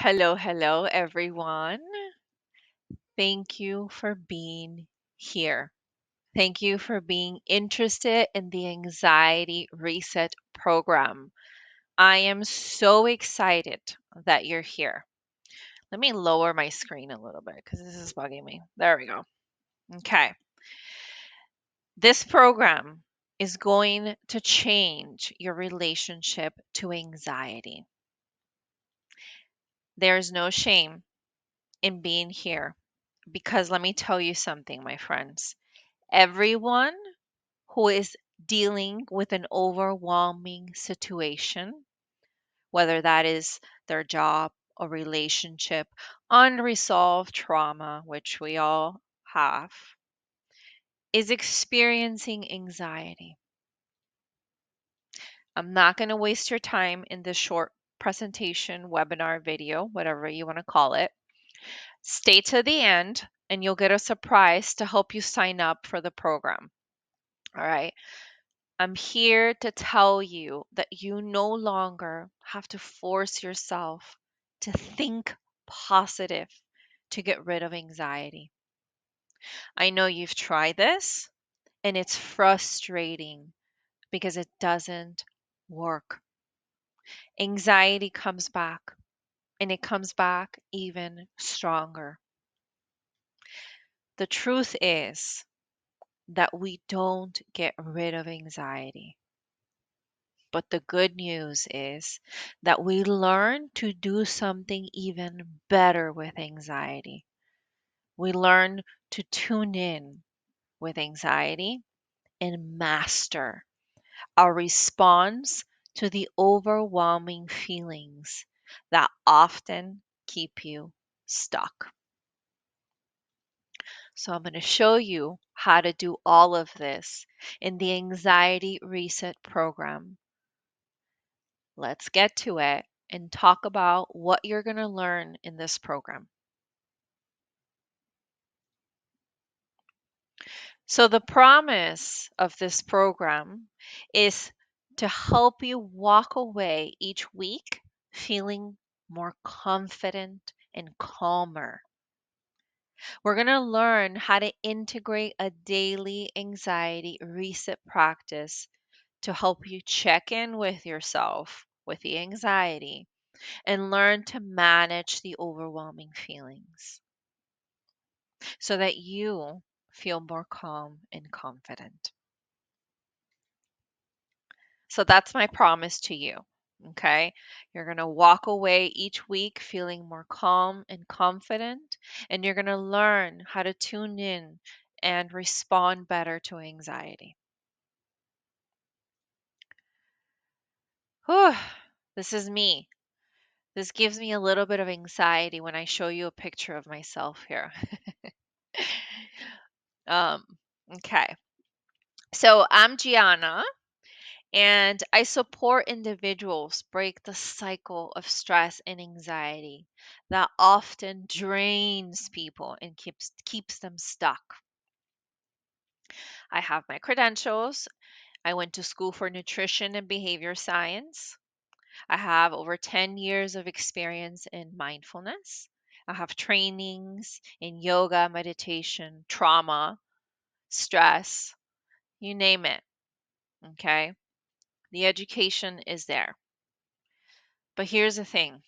Hello, hello, everyone. Thank you for being here. Thank you for being interested in the Anxiety Reset program. I am so excited that you're here. Let me lower my screen a little bit because this is bugging me. There we go. Okay. This program is going to change your relationship to anxiety. There's no shame in being here because let me tell you something, my friends. Everyone who is dealing with an overwhelming situation, whether that is their job or relationship, unresolved trauma, which we all have, is experiencing anxiety. I'm not going to waste your time in this short presentation, webinar, video, whatever you want to call it. Stay to the end and you'll get a surprise to help you sign up for the program. All right. I'm here to tell you that you no longer have to force yourself to think positive to get rid of anxiety. I know you've tried this and it's frustrating because it doesn't work. Anxiety comes back and it comes back even stronger. The truth is that we don't get rid of anxiety. But the good news is that we learn to do something even better with anxiety. We learn to tune in with anxiety and master our response to the overwhelming feelings that often keep you stuck. So, I'm going to show you how to do all of this in the Anxiety Reset program. Let's get to it and talk about what you're going to learn in this program. So, the promise of this program is to help you walk away each week feeling more confident and calmer. We're going to learn how to integrate a daily anxiety reset practice to help you check in with yourself with the anxiety and learn to manage the overwhelming feelings so that you feel more calm and confident. So that's my promise to you. Okay. You're going to walk away each week feeling more calm and confident, and you're going to learn how to tune in and respond better to anxiety. Whew, this is me. This gives me a little bit of anxiety when I show you a picture of myself here. um, okay. So I'm Gianna, and I support individuals break the cycle of stress and anxiety that often drains people and keeps them stuck. I have my credentials. I went to school for nutrition and behavior science. I have over 10 years of experience in mindfulness. I have trainings in yoga, meditation, trauma, stress, you name it. Okay. The education is there. But here's the thing,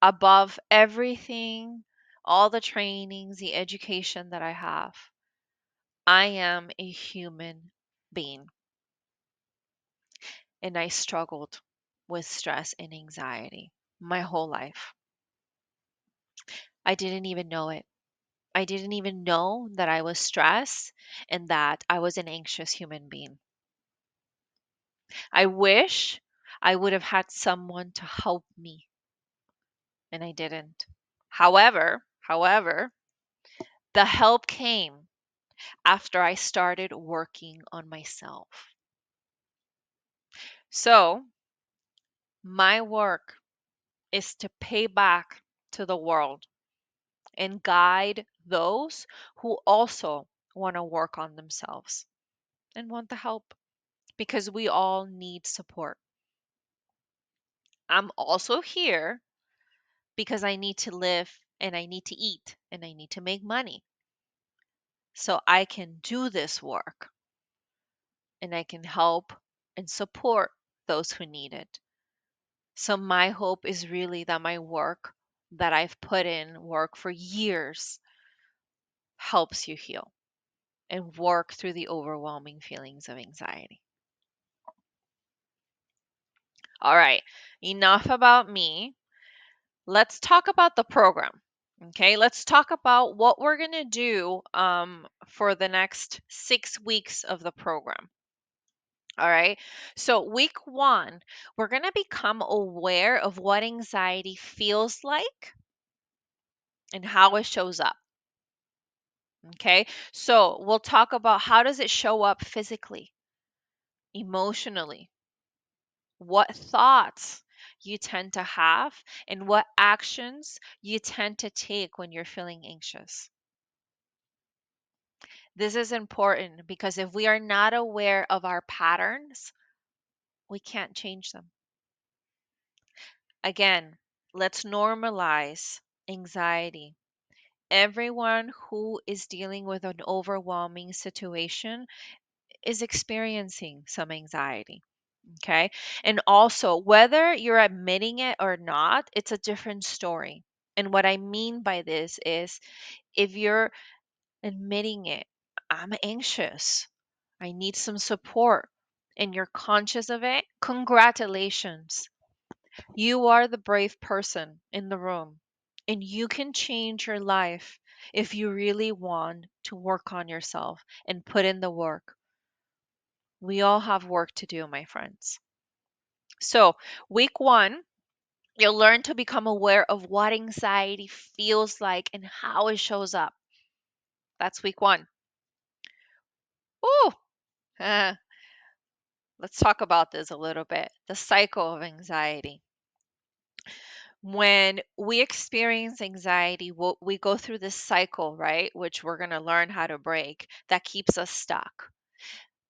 above everything, all the trainings, the education that I have, I am a human being. And I struggled with stress and anxiety my whole life. I didn't even know it. I didn't even know that I was stressed and that I was an anxious human being. I wish I would have had someone to help me, and I didn't. However, the help came after I started working on myself. So, my work is to pay back to the world and guide those who also want to work on themselves and want the help because we all need support. I'm also here because I need to live and I need to eat and I need to make money. So I can do this work and I can help and support those who need it. So my hope is really that my work that I've put in work for years helps you heal and work through the overwhelming feelings of anxiety. All right, enough about me. Let's talk about the program. Okay, let's talk about what we're going to do for the next 6 weeks of the program. All right, so week one, we're going to become aware of what anxiety feels like and how it shows up. Okay, so we'll talk about how does it show up physically, emotionally, what thoughts you tend to have, and what actions you tend to take when you're feeling anxious. This is important because if we are not aware of our patterns, we can't change them. Again, let's normalize anxiety. Everyone who is dealing with an overwhelming situation is experiencing some anxiety. Okay. And also, whether you're admitting it or not, it's a different story. And what I mean by this is if you're admitting it, I'm anxious, I need some support, and you're conscious of it, congratulations. You are the brave person in the room, and you can change your life if you really want to work on yourself and put in the work. We all have work to do, my friends. So, week one, you'll learn to become aware of what anxiety feels like and how it shows up. That's week one. Ooh, let's talk about this a little bit. The cycle of anxiety. When we experience anxiety, we go through this cycle, right? Which we're going to learn how to break that keeps us stuck.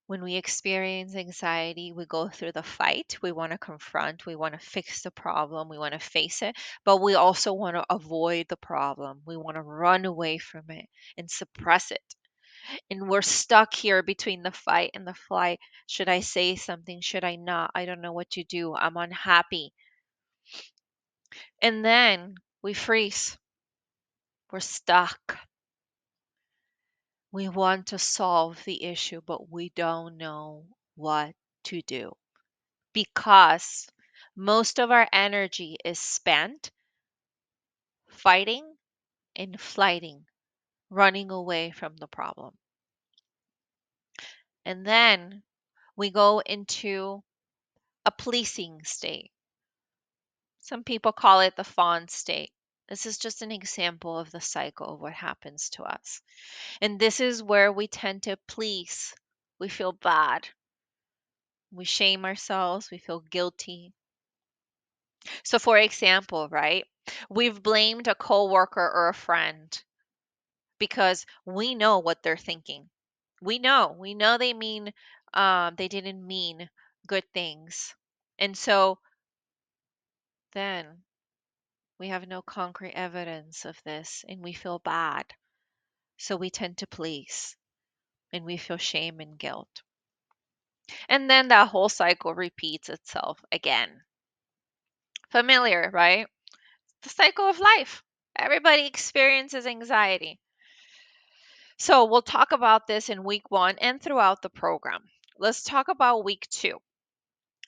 When we experience anxiety, we go through the fight. We want to confront, we want to fix the problem, we want to face it, but we also want to avoid the problem. We want to run away from it and suppress it. And we're stuck here between the fight and the flight. Should I say something? Should I not? I don't know what to do. I'm unhappy. And then we freeze. We're stuck. We want to solve the issue, but we don't know what to do because most of our energy is spent fighting and flighting, running away from the problem. And then we go into a policing state. Some people call it the fawn state. This is just an example of the cycle of what happens to us. And this is where we tend to please. We feel bad. We shame ourselves. We feel guilty. So, for example, right, we've blamed a coworker or a friend because we know what they're thinking. We know they didn't mean good things. And so then we have no concrete evidence of this and we feel bad. So we tend to please and we feel shame and guilt. And then that whole cycle repeats itself again. Familiar, right? The cycle of life. Everybody experiences anxiety. So we'll talk about this in week one and throughout the program. Let's talk about week two.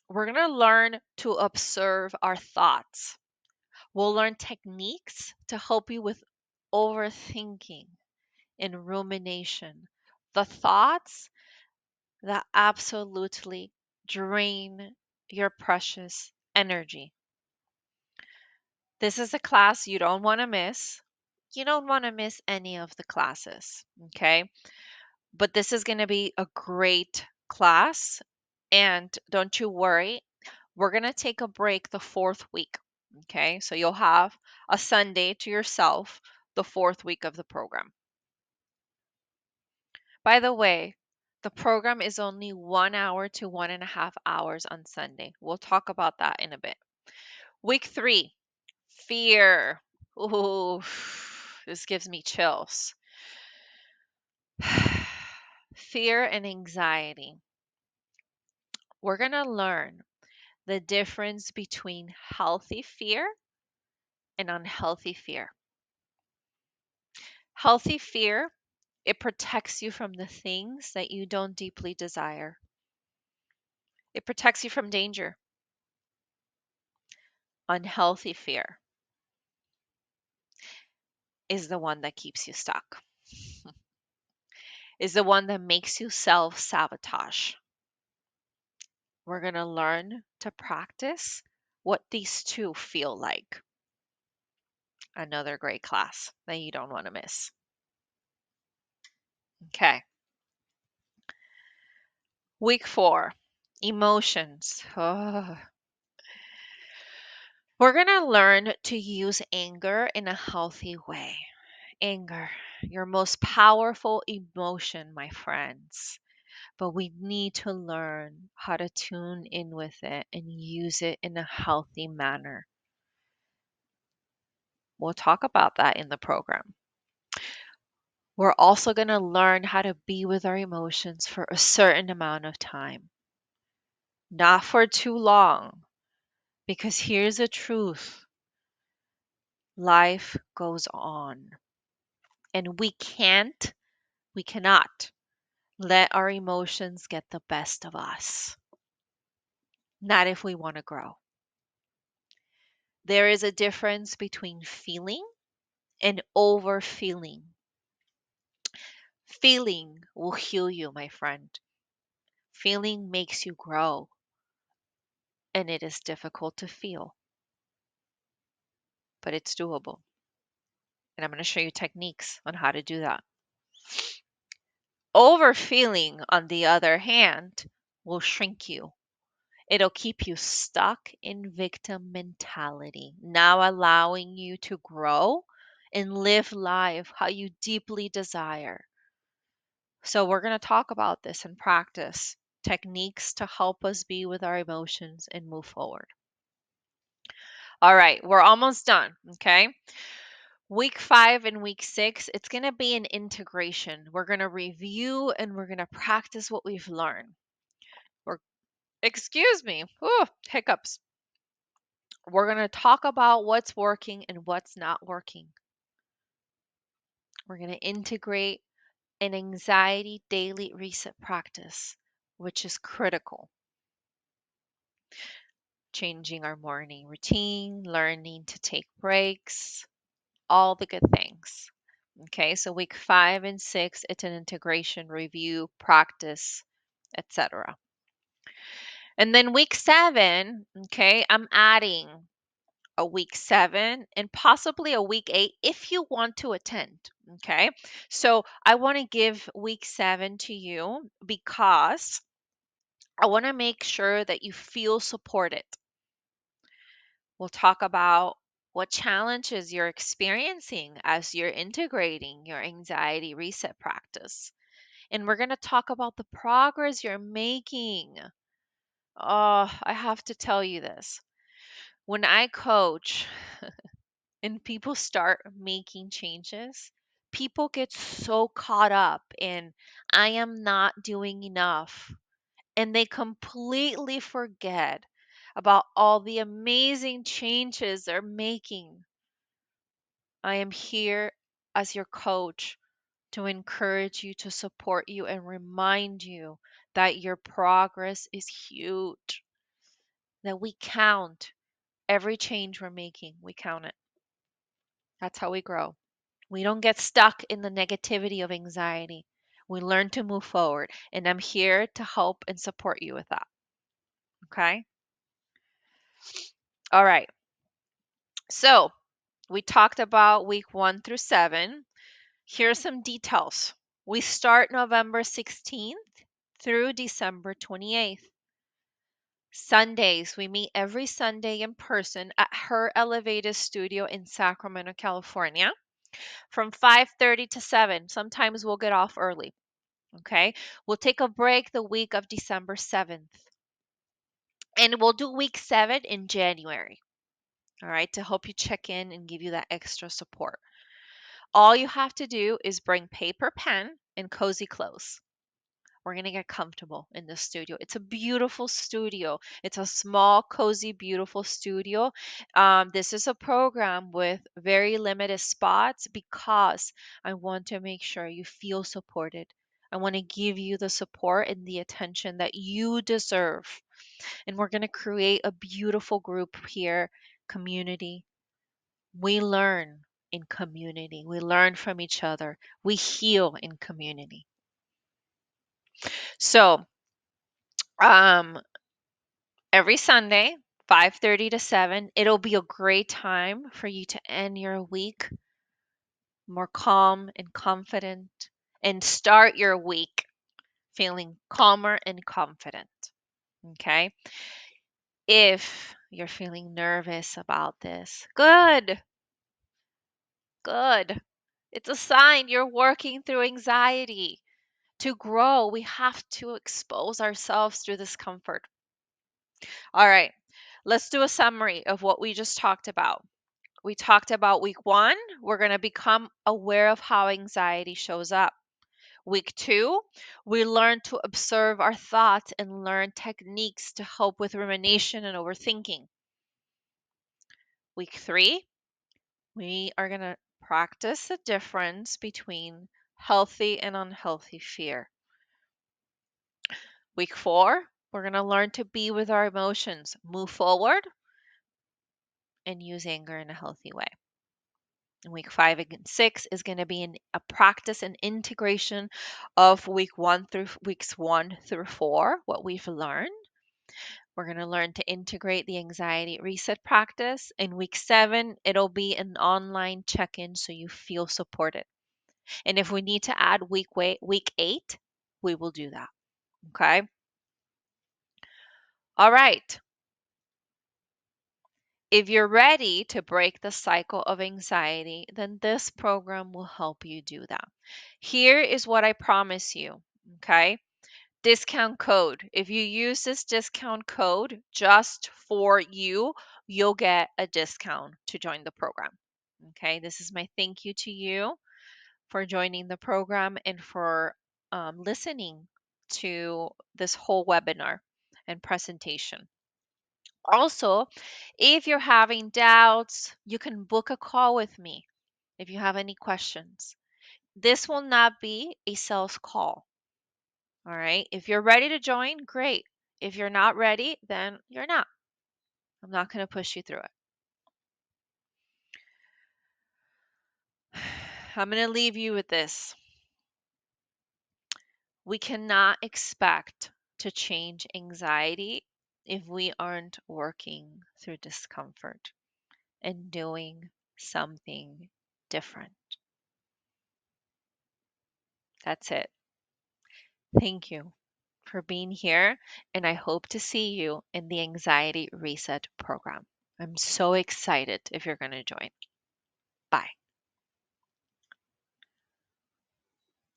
We're going to learn to observe our thoughts. We'll learn techniques to help you with overthinking and rumination. The thoughts that absolutely drain your precious energy. This is a class you don't want to miss. You don't want to miss any of the classes, okay? But this is going to be a great class. And don't you worry, we're going to take a break the fourth week. Okay, so you'll have a Sunday to yourself the fourth week of the program. By the way, the program is only 1 hour to 1.5 hours on Sunday. We'll talk about that in a bit. Week three, Fear. Ooh, this gives me chills. Fear and anxiety. We're going to learn the difference between healthy fear and unhealthy fear. Healthy fear, it protects you from the things that you don't deeply desire. It protects you from danger. Unhealthy fear is the one that keeps you stuck, is the one that makes you self sabotage. We're going to learn to practice what these two feel like. Another great class that you don't want to miss. Okay. Week 4, emotions. Oh. We're going to learn to use anger in a healthy way. Anger, your most powerful emotion, my friends. But we need to learn how to tune in with it and use it in a healthy manner. We'll talk about that in the program. We're also going to learn how to be with our emotions for a certain amount of time, not for too long, because here's the truth: life goes on, and we cannot let our emotions get the best of us, not if we want to grow. There is a difference between feeling and overfeeling. Feeling will heal you, my friend. Feeling makes you grow, and it is difficult to feel, but it's doable. And I'm going to show you techniques on how to do that. Overfeeling, on the other hand, will shrink you. It'll keep you stuck in victim mentality, now allowing you to grow and live life how you deeply desire. So, we're going to talk about this and practice techniques to help us be with our emotions and move forward. All right, we're almost done. Okay. Week 5 and week 6, it's going to be an integration. We're going to review and we're going to practice what we've learned. We're, excuse me, ooh, hiccups. We're going to talk about what's working and what's not working. We're going to integrate an anxiety daily reset practice, which is critical. Changing our morning routine, learning to take breaks, all the good things. Okay, so week 5 and 6, it's an integration, review, practice, etc. And then week 7, okay, I'm adding a week 7 and possibly a week 8 if you want to attend. Okay, so I want to give week 7 to you because I want to make sure that you feel supported. We'll talk about what challenges you're experiencing as you're integrating your anxiety reset practice. And we're going to talk about the progress you're making. Oh, I have to tell you this. When I coach and people start making changes, people get so caught up in, I am not doing enough. And they completely forget about all the amazing changes they're making. I am here as your coach to encourage you, to support you, and remind you that your progress is huge, that we count every change we're making. We count it. That's how we grow. We don't get stuck in the negativity of anxiety. We learn to move forward, and I'm here to help and support you with that. Okay? All right. So, we talked about week 1 through 7. Here's some details. We start November 16th through December 28th. Sundays, we meet every Sunday in person at her elevated studio in Sacramento, California, from 5:30 to 7. Sometimes we'll get off early. Okay? We'll take a break the week of December 7th. And we'll do week 7 in January. all right, to help you check in and give you that extra support. All you have to do is bring paper, pen, and cozy clothes. We're going to get comfortable in the studio. It's a beautiful studio. It's a small, cozy, beautiful studio. This is a program with very limited spots because I want to make sure you feel supported. I want to give you the support and the attention that you deserve. And we're going to create a beautiful group here, community. We learn in community. We learn from each other. We heal in community. So, um, every Sunday, 5:30 to 7, it'll be a great time for you to end your week more calm and confident and start your week feeling calmer and confident. Okay? If you're feeling nervous about this, good, good. It's a sign you're working through anxiety. To grow, we have to expose ourselves through discomfort. All right, let's do a summary of what we just talked about. We talked about week one, we're going to become aware of how anxiety shows up. Week two, we learn to observe our thoughts and learn techniques to help with rumination and overthinking. Week three, we are going to practice the difference between healthy and unhealthy fear. Week four, we're going to learn to be with our emotions, move forward, and use anger in a healthy way. And week 5 and 6 is going to be a practice and integration of weeks 1 through 4, what we've learned. We're going to learn to integrate the anxiety reset practice. In week 7, it'll be an online check in so you feel supported. And if we need to add week 8, we will do that. Okay. All right. If you're ready to break the cycle of anxiety, then this program will help you do that. Here is what I promise you, okay? Discount code. If you use this discount code just for you, you'll get a discount to join the program. Okay, this is my thank you to you for joining the program and for listening to this whole webinar and presentation. Also, if you're having doubts, you can book a call with me if you have any questions. This will not be a sales call. All right. If you're ready to join, great. If you're not ready, then you're not. I'm not going to push you through it. I'm going to leave you with this. We cannot expect to change anxiety if we aren't working through discomfort and doing something different. That's it. Thank you for being here, and I hope to see you in the Anxiety Reset program. I'm so excited if you're going to join. Bye.